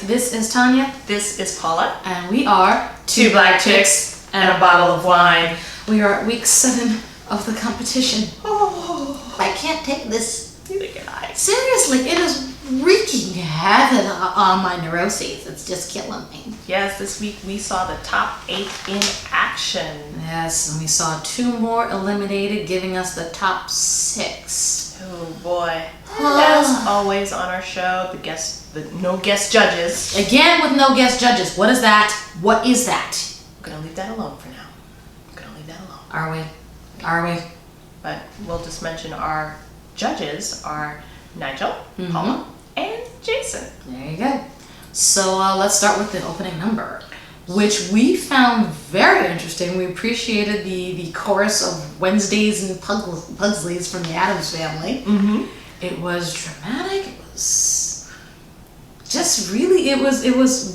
This is Tanya. This is Paula. And we are Two Black Chicks and a Bottle of Wine. We are at week 7 of the competition. Oh, I can't take this. neither can I. Seriously, it is wreaking havoc on my neuroses. It's just killing me. Yes, this week we saw the top 8 in action. Yes, and we saw 2 more eliminated, giving us the top 6. Oh boy. As always on our show, the no guest judges. Again with no guest judges. What is that? What is that? I'm gonna leave that alone for now. Are we? Are we? But we'll just mention our judges are Nigel, Paula, and Jason. There you go. So let's start with the opening number, which we found very interesting. We appreciated the chorus of Wednesdays and Pugsleys from the Addams Family. It was dramatic. It was just really, it was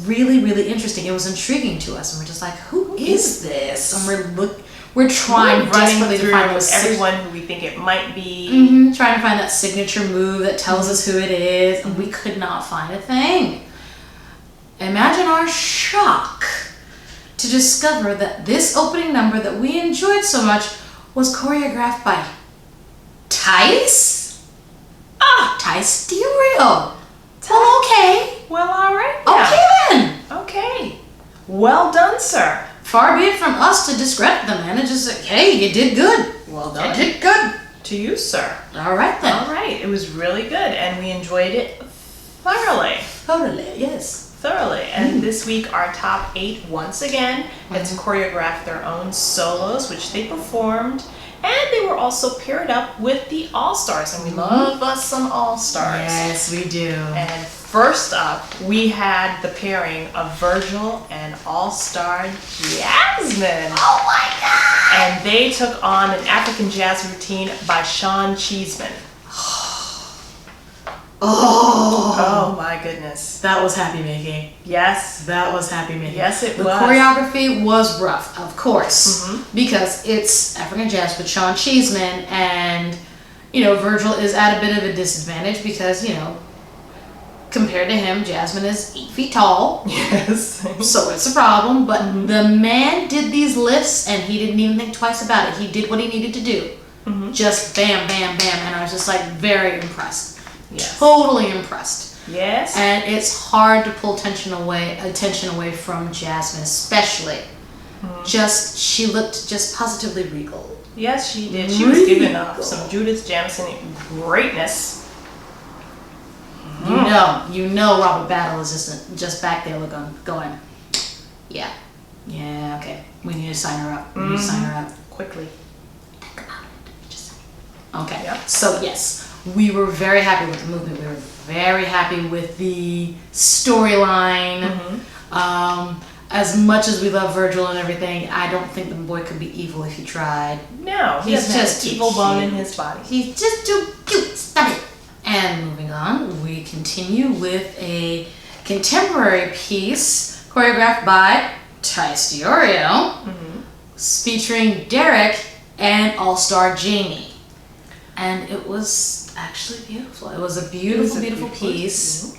really interesting. It was intriguing to us, and we're just like, who is this? And we're trying desperately to find everyone who we think it might be. Trying to find that signature move that tells us who it is, and we could not find a thing. Imagine our shock to discover that this opening number that we enjoyed so much was choreographed by Tice? Tice Diorio. Well, okay. Well, all right. Okay then. Okay. Well done, sir. Far be it from us to discredit the man and just say, hey, you did good. Well done. You did good. To you, sir. All right then. All right. It was really good, and we enjoyed it thoroughly. Totally, yes. Thoroughly. And this week, our top 8, once again, had to choreograph their own solos, which they performed. And they were also paired up with the All-Stars. And we love us some All-Stars. Yes, we do. And first up, we had the pairing of Virgil and All-Star Jasmine. Oh my God! And they took on an African jazz routine by Sean Cheeseman. Oh my goodness. That was happy making. Yes. That was happy making. Yes, it the was. The choreography was rough, of course, because it's African jazz with Sean Cheeseman, and, Virgil is at a bit of a disadvantage because, compared to him, Jasmine is 8 feet tall. Yes. So it's a problem, but the man did these lifts, and he didn't even think twice about it. He did what he needed to do. Just bam, bam, bam, and I was just, very impressed. Yes. Totally impressed. Yes. And it's hard to pull attention away from Jasmine, especially. She looked just positively regal. Yes, she did. She was giving off some Judith Jamison greatness. You know Robert Battle is just back there going, yeah, okay. We need to sign her up. We need to sign her up. Quickly. Think about it. Just okay. Yep. So yes. We were very happy with the movement. We were very happy with the storyline. As much as we love Virgil and everything, I don't think the boy could be evil if he tried. No, he's just evil bone in his body. He's just too cute. Stop it. And moving on, we continue with a contemporary piece choreographed by Tice Diorio, featuring Derek and All-Star Jamie. And it was actually beautiful. It was a beautiful piece.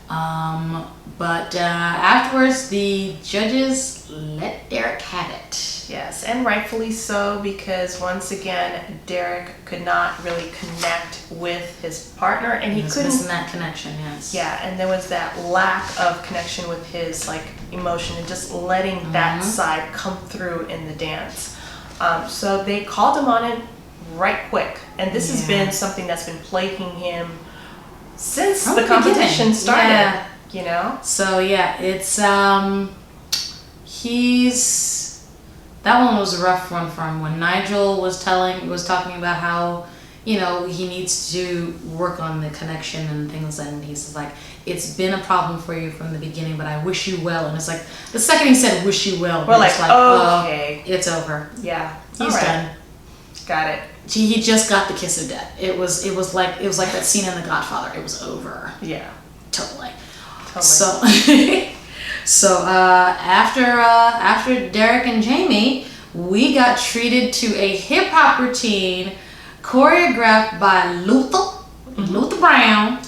But afterwards, the judges let Derek have it. Yes, and rightfully so, because once again, Derek could not really connect with his partner, and he couldn't. Missing that connection, yes. Yeah, and there was that lack of connection with his emotion and just letting that side come through in the dance. So they called him on it right quick, and this has been something that's been plaguing him since the competition started. So it's that one was a rough one for him. When Nigel was talking about how he needs to work on the connection and things, and he's like, it's been a problem for you from the beginning, but I wish you well. And it's like the second he said wish you well, we're like okay, it's over. Yeah, he's done. Got it. He just got the kiss of death. It was like that scene in The Godfather. It was over. Yeah. Totally. So after Derek and Jamie, we got treated to a hip hop routine choreographed by Luther Brown,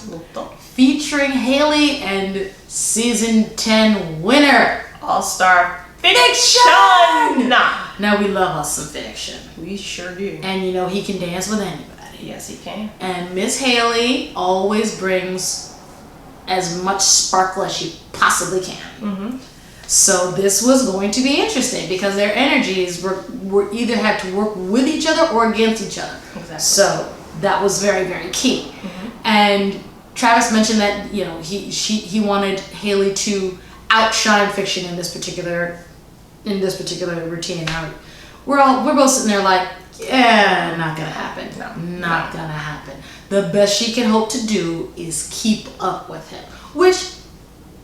featuring Hailie and season 10 winner, All-Star Fiction. Now we love us some Fiction. We sure do. And you know he can dance with anybody. Yes, he can. And Miss Hailie always brings as much sparkle as she possibly can. Mm-hmm. So this was going to be interesting because their energies were either had to work with each other or against each other. Exactly. So that was very, very key. Mm-hmm. And Travis mentioned that he wanted Hailie to outshine Fiction in this particular routine. Now we're both sitting there like, yeah, not gonna happen. Not gonna happen. The best she can hope to do is keep up with him, which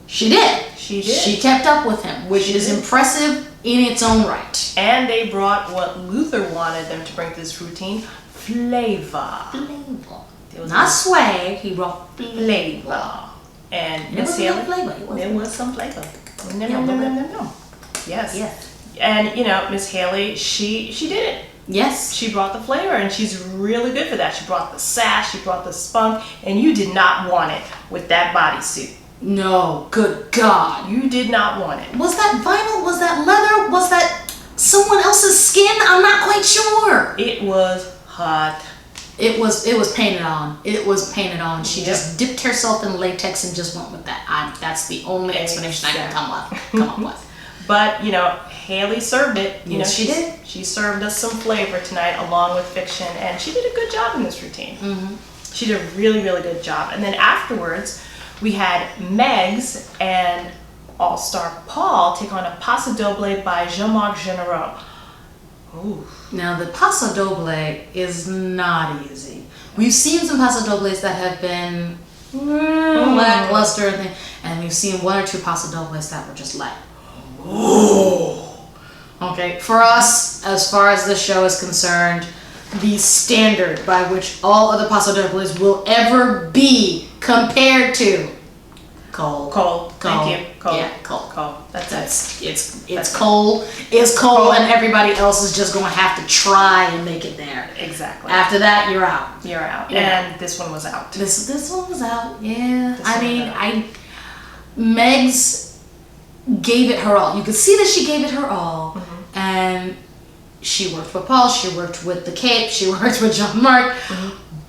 she did. She did. She kept up with him, which is impressive in its own right. And they brought what Luther wanted them to bring to this routine: flavor. Not swag. He brought flavor. And It was Miss some Hailie, flavor. there was some flavor. No. Yes. Yes. And Miss Hailie, she did it. Yes. She brought the flavor, and she's really good for that. She brought the sass, she brought the spunk, and you did not want it with that bodysuit. No. Good God. You did not want it. Was that vinyl? Was that leather? Was that someone else's skin? I'm not quite sure. It was hot. It was painted on. It was painted on. She just dipped herself in latex and just went with that. That's the only explanation I can come up with. But Hailie served it. Yes, she did. She served us some flavor tonight, along with Fiction, and she did a good job in this routine. Mm-hmm. She did a really, really good job. And then afterwards, we had Megs and All-Star Paul take on a Paso Doble by Jean-Marc Généreux. Ooh. Now the Paso Doble is not easy. We've seen some Paso Dobles that have been lackluster, and we've seen one or two Paso Dobles that were just like, oh. Okay, for us, as far as this show is concerned, the standard by which all other Paso Dobles will ever be compared to Cole. Thank you. Cole. Yeah, Cole. That's it. It's Cole. It's Cole, and everybody else is just going to have to try and make it there. Exactly. After that, you're out. You're out. Yeah. And this one was out. This one was out. Yeah. Megs gave it her all. You could see that she gave it her all, Mm-hmm. and she worked with Paul. She worked with the Cape. She worked with Jean-Marc,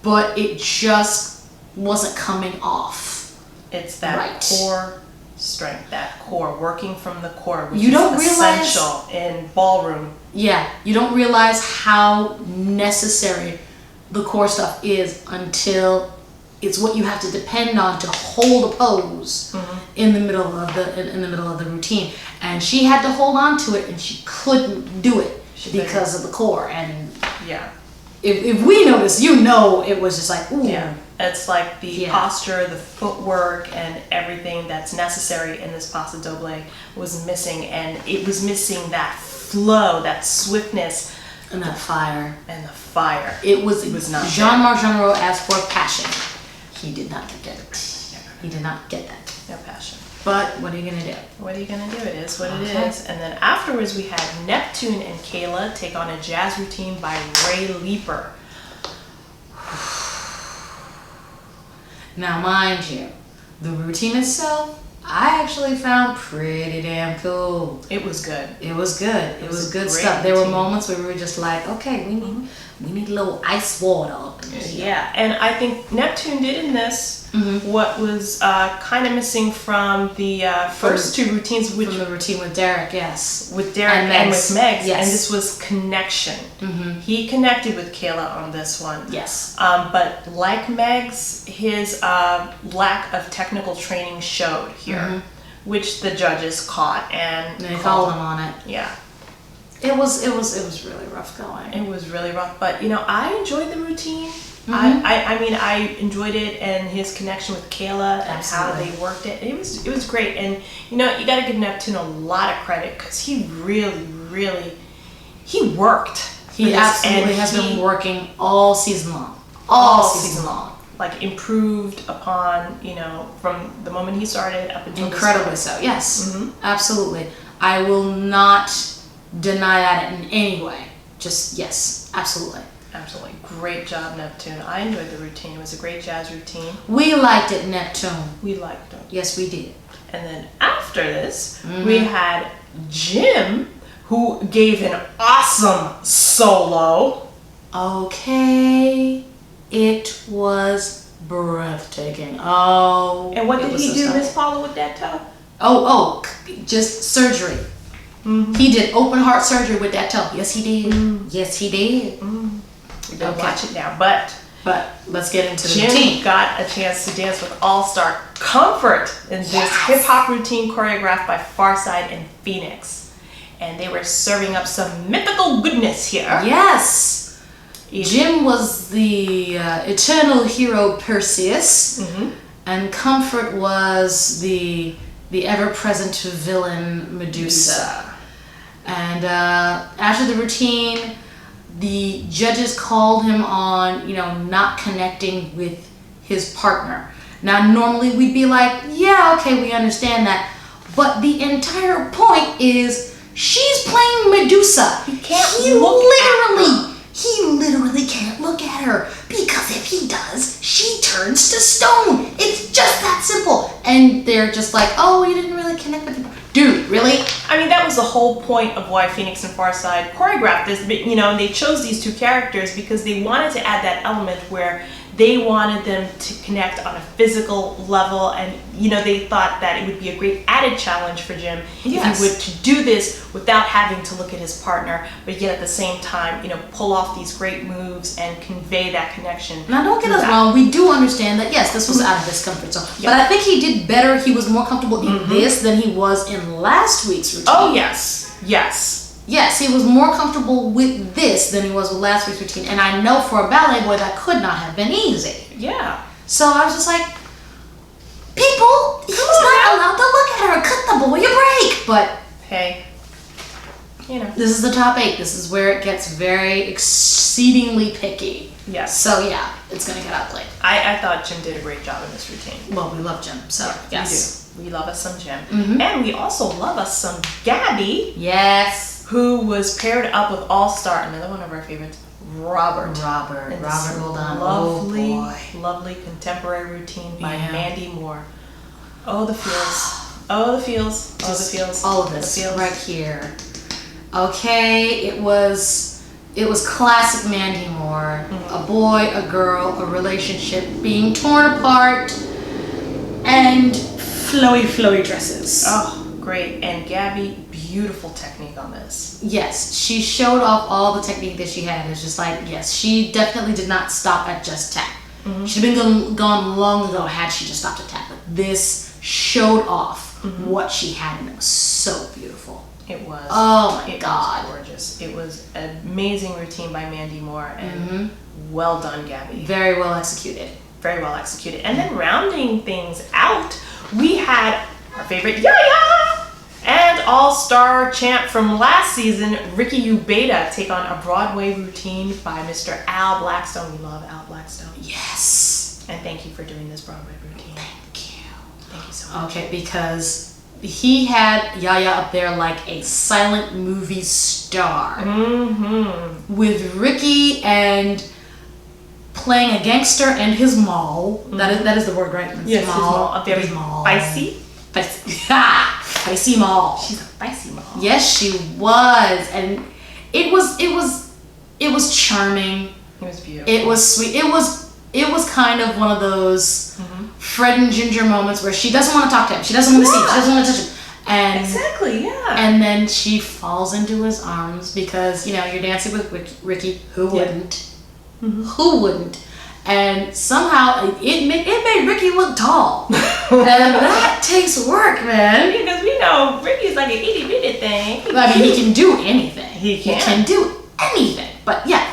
but it just wasn't coming off. It's that core strength, that core, working from the core, which you don't is essential in ballroom. Yeah, you don't realize how necessary the core stuff is until it's what you have to depend on to hold a pose in the middle of the routine. And she had to hold on to it, and she couldn't do it because of the core. And yeah, if we notice, it was just like, ooh. Yeah. It's like the posture, the footwork, and everything that's necessary in this Paso Doble was missing, and it was missing that flow, that swiftness, and that fire. And the fire. It was not Jean-Marc Généreux asked for passion. He did not get it. He did not get that. No passion. But what are you gonna do? What are you gonna do? It is what it is. And then afterwards, we had Neptune and Kayla take on a jazz routine by Ray Leeper. Now, mind you, the routine itself, I actually found pretty damn cool. It was good. It was good. It was good routine. stuff. There were moments where we were just like, okay, we need a little ice water up in here. Yeah, and I think Neptune did in this what was kind of missing from the first two routines, which from the routine with Derek, yes, with Derek and with Megs, yes. and this was connection. He connected with Kayla on this one. Yes. But like Megs, his lack of technical training showed here, which the judges caught and they called him on it. Yeah. It was really rough going. It was really rough, but I enjoyed the routine. I mean, I enjoyed it, and his connection with Kayla and how they worked it. It was great, and you got to give Neptune a lot of credit because he really he worked. He absolutely has been working all season long. All season long. Like improved upon from the moment he started up until incredibly so. Yes, absolutely. I will not deny that in any way. Just yes, absolutely. Absolutely. Great job, Neptune. I enjoyed the routine. It was a great jazz routine. We liked it, Neptune. We liked it. Yes, we did. And then after this, we had Jim, who gave an awesome solo. Okay, it was breathtaking. Oh, And what it did was he so do, stunning. Miss Paula, with that toe? Just surgery. He did open heart surgery with that toe. Yes, he did. Yes, he did. We don't watch it now, but let's get into the Jim routine. got a chance to dance with All-Star Comfort in this hip-hop routine choreographed by Farside and Phoenix. And they were serving up some mythical goodness here. Yes. Jim was the eternal hero Perseus, and Comfort was the ever-present villain Medusa. And after the routine, the judges called him on, not connecting with his partner. Now, normally we'd be like, yeah, okay, we understand that. But the entire point is she's playing Medusa. He can't He look at her. He literally can't look at her, because if he does, she turns to stone. It's just that simple. And they're just like, oh, you didn't really connect with him. Dude, really? I mean, that was the whole point of why Phoenix and Farside choreographed this, and they chose these two characters because they wanted to add that element where they wanted them to connect on a physical level, and they thought that it would be a great added challenge for Jim if he would to do this without having to look at his partner, but yet at the same time, pull off these great moves and convey that connection. Now, don't get us wrong. We do understand that, yes, this was out of his comfort zone. But I think he did better. He was more comfortable in this than he was in last week's routine. Oh, yes. Yes. Yes, he was more comfortable with this than he was with last week's routine. And I know for a ballet boy that could not have been easy. Yeah. So I was just like, people, he's not allowed to look at her. Cut the boy a break. But hey, this is the top 8. This is where it gets very exceedingly picky. Yes. So yeah, it's going to get ugly. I thought Jim did a great job in this routine. Well, we love Jim, so yes. We do. We love us some Jim. And we also love us some Gabby. Yes. Who was paired up with All-Star, another one of our favorites, Robert. Robert, well done. Lovely, oh boy. lovely contemporary routine by Mandy Moore. Oh, the feels. Oh, the feels. Oh, the feels. All of this the feels. right here. Okay, it was classic Mandy Moore. A boy, a girl, a relationship being torn apart, and flowy dresses. Oh, great. And Gabby, beautiful technique on this. Yes, she showed off all the technique that she had. It's just like, yes, she definitely did not stop at just tap. She'd been gone long ago had she just stopped at tap. But this showed off what she had, and it was so beautiful. It was. Oh my God. It was gorgeous. It was an amazing routine by Mandy Moore, and well done, Gabby. Very well executed. Very well executed. And then rounding things out, we had our favorite Yaya and all-star champ from last season, Ricky Ubeda, take on a Broadway routine by Mr. Al Blackstone. We love Al Blackstone. Yes. And thank you for doing this Broadway routine. Thank you. Thank you so much. Okay, because he had Yaya up there like a silent movie star. With Ricky and playing a gangster and his mall. That is the word, right? Yes, his mall. A very spicy. Spicy mall. She's a spicy mall. Yes, she was, and it was charming. It was beautiful. It was sweet. It was kind of one of those Fred and Ginger moments where she doesn't want to talk to him. She doesn't want to see him. She doesn't want to touch him. And exactly, yeah. And then she falls into his arms because you're dancing with Ricky. Who wouldn't? Who wouldn't? And somehow it made Ricky look tall. And that takes work, man. Because we know Ricky's like an itty-bitty thing. I mean, he can do anything. He can do anything. But yeah.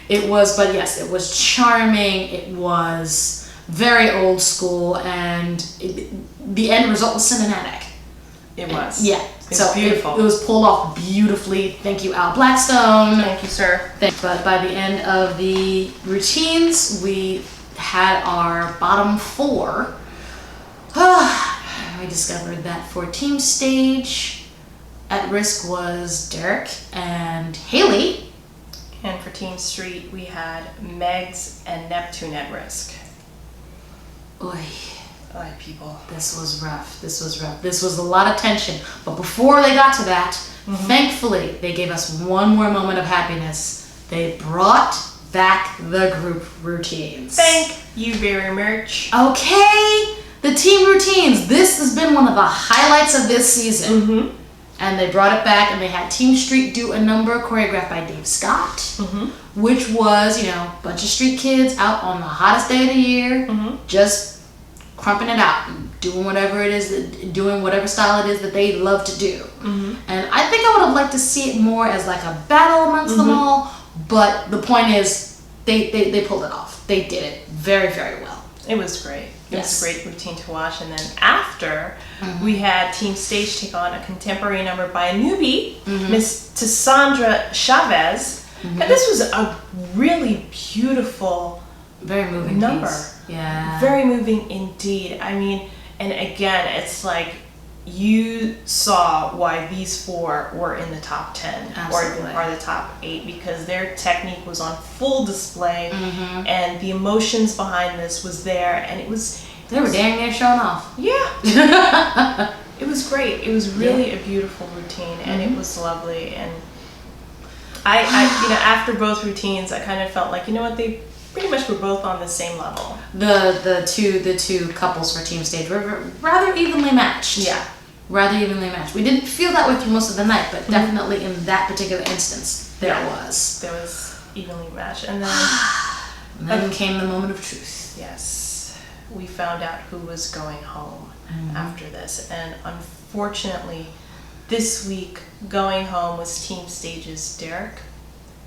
It was charming. It was very old school. And the end result was cinematic. It was. Yeah. So beautiful. It was pulled off beautifully. Thank you, Al Blackstone. Thank you, sir. But by the end of the routines, we had our bottom 4. And we discovered that for team stage, at risk was Derek and Hailie. And for team street, we had Megs and Neptune at risk. Oy. Alright, people. This was rough. This was rough. This was a lot of tension. But before they got to that, thankfully, they gave us one more moment of happiness. They brought back the group routines. Thank you very much. Okay, the team routines. This has been one of the highlights of this season. And they brought it back, and they had Team Street do a number choreographed by Dave Scott, which was, you know, a bunch of street kids out on the hottest day of the year, just crumping it out, doing whatever it is, doing whatever style it is that they love to do. And I think I would have liked to see it more as like a battle amongst them all, but the point is, they pulled it off. They did it very, very well. It was great. It was a great routine to watch. And then after, we had Team Stage take on a contemporary number by a newbie, Miss Cassandra Chavez. And this was a really beautiful, very moving number. piece. Yeah. Very moving indeed. I mean, and again, it's like you saw why these four were in the top 10 Absolutely. or the top 8, because their technique was on full display and the emotions behind this was there, and They were dang near showing off. Yeah. It was great. It was really a beautiful routine, and it was lovely. And I you know, after both routines, I kind of felt like, you know what, they pretty much were both on the same level. The two couples for Team Stage were rather evenly matched. Yeah. Rather evenly matched. We didn't feel that way through most of the night, but definitely in that particular instance, there was. There was evenly matched. And then came the moment of truth. yes, we found out who was going home after this. And unfortunately, this week, going home was Team Stage's Derek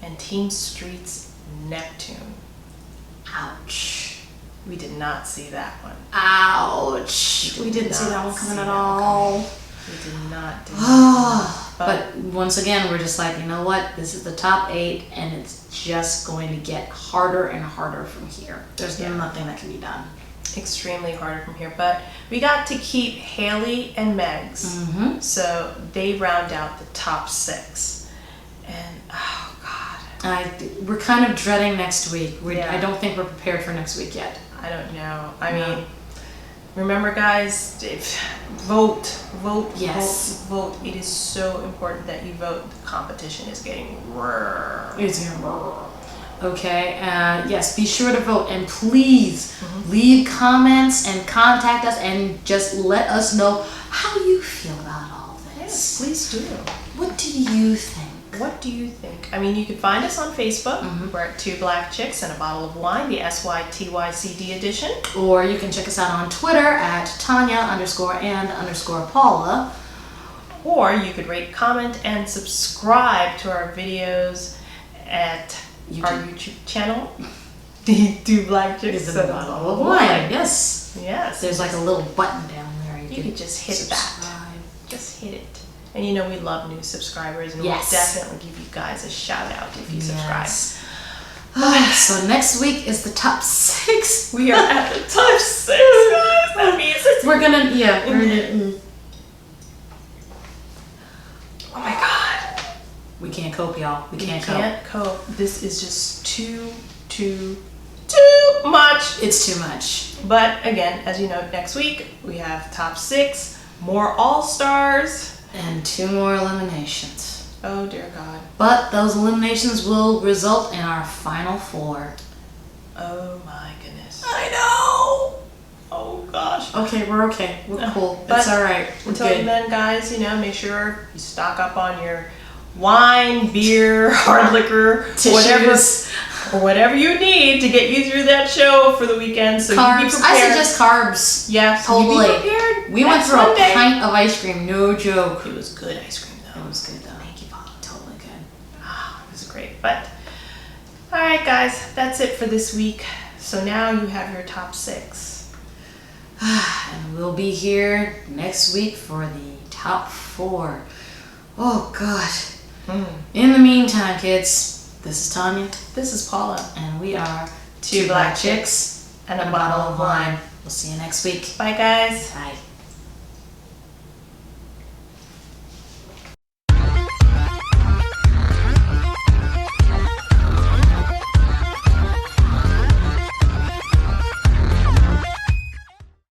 and Team Street's Neptune. Ouch. We did not see that one. Ouch. We didn't see that one coming at all. We did not. But once again, we're just like, you know what? This is the top 8, and it's just going to get harder and harder from here. There's nothing that can be done. Extremely harder from here. But we got to keep Hailie and Megs. So they round out the top 6. And, oh, God. We're kind of dreading next week. I don't think we're prepared for next week yet. I don't know. I mean, remember, guys, vote. Yes. Vote. It is so important that you vote. The competition is getting It's okay. Yes, be sure to vote, and please leave comments and contact us, and just let us know how you feel about all this. Yes, please do. What do you think? What do you think? I mean, you can find us on Facebook. We're at 2 Black Chicks and a Bottle of Wine, the SYTYCD edition. Or you can check us out on Twitter at Tanya_and_Paula. Or you could rate, comment, and subscribe to our videos at our YouTube channel. The 2 Black Chicks and a Bottle of Wine. Yes. Yes. There's like a little button down there. You can just hit subscribe. that. Just hit it. And you know we love new subscribers, and Yes. we'll definitely give you guys a shout out if you subscribe. So next week is the top 6. We are at the top 6, guys. That means it's We're gonna oh my God. We can't cope, y'all. We can't cope. This is just too much. It's too much. But again, as you know, next week we have top 6, more all-stars. And 2 more eliminations. Oh dear God. But those eliminations will result in our final 4. Oh my goodness. I know! Oh gosh. Okay, we're okay. We're cool. But it's alright. We're until good. then, guys, you know, make sure you stock up on your wine, beer, hard liquor, Tissues. whatever you need to get you through that show for the weekend. So Carbs. you be prepared. I suggest carbs. Yeah, so Totally. you be prepared. We went next through Monday. a pint of ice cream. No joke. It was good ice cream though. It was good though. Thank you, Paula. Totally good. It was great. But all right, guys, that's it for this week. So now you have your top 6. And we'll be here next week for the top 4. Oh, God. In the meantime, kids, this is Tanya. This is Paula. And we are 2 Black Chicks and a bottle of wine. We'll see you next week. Bye, guys. Bye.